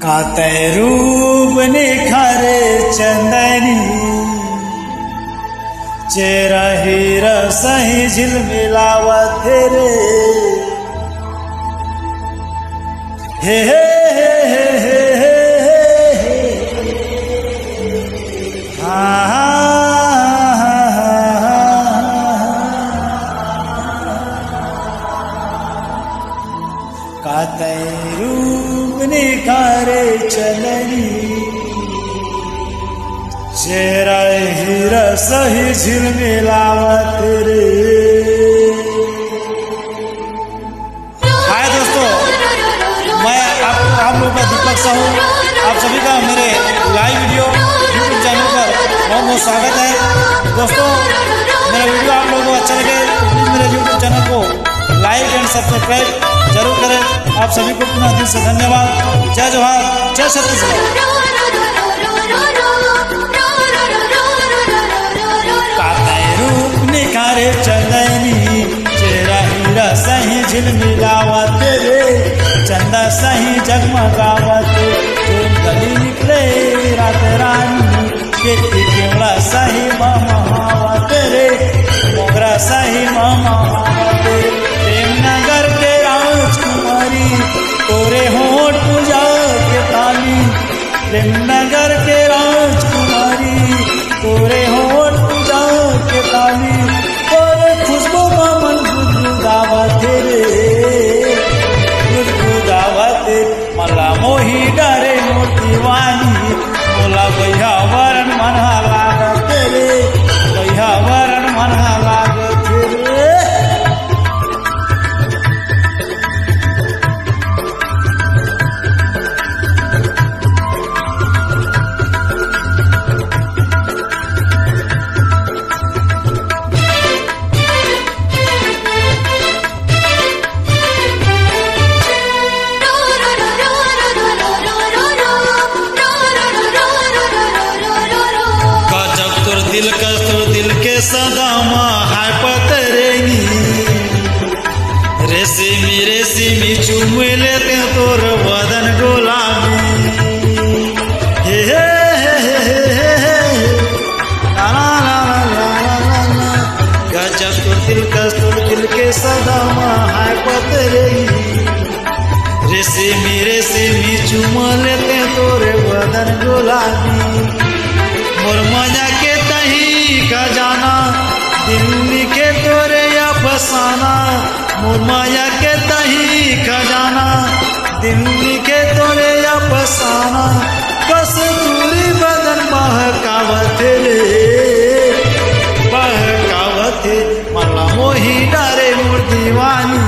कातय रूप निखारे चंदनी, चेहरा हीरा सही झिलमिलावत रे। हे हे हे हे हे हे कातय रूप निखारे चंदनी, चेहरा हीरा सही झिलमिलावत रे। हाय दोस्तों, मैं आप लोगों का दीपक साहू, आप सभी का मेरे लाइव वीडियो यूट्यूब चैनल पर बहुत बहुत स्वागत है। दोस्तों, मेरा वीडियो आप लोगों को अच्छा लगे तो प्लीज़ मेरे यूट्यूब चैनल को लाइक एंड सब्सक्राइब जरूर करें। आप सभी को पुनः दिल से धन्यवाद। जय जोहार, जय छत्तीसगढ़। निखारे चंदनी, चेहरा हीरा सही झिलमिलावत रे। चंदा सही जगमगावत, जो गली निकले रात रानी, केती केवड़ा सही महावत रे। मोगरा सही महावत, प्रेमनगर के राजकुमारी, तोरे होठ पूजा के ताली। प्रेमनगर के राजकुमारी, तोरे होठ पूजा के ताली। तोरे खुशबू मन गुदगुदावत रे, गुदगुदावत। मला मोही डरे मोतीवानी, मोला भैया वरण मनहा लागत रे, भैया वरण मनहा लागत रे। दिल के सदामा हाय पतरेगी, रेशमी रेशमी चूम लेते तोर बदन गुलाबी। हे हे हे हे हे ला ला ला ला ला ला। गजब तोर दिल के सदामा हाय पतरेगी, रेशमी रेशमी चूम लेते तोर बदन गुलाबी। मोर मजा के तही खजाना, दिल्ली के तोरे अफसाना। मोर माया के तही खजाना, दिल्ली के तोरे अफसाना। कस्तूरी बदन बहकावत रे, बहकावत। मला मोही डारे मोर दीवानी,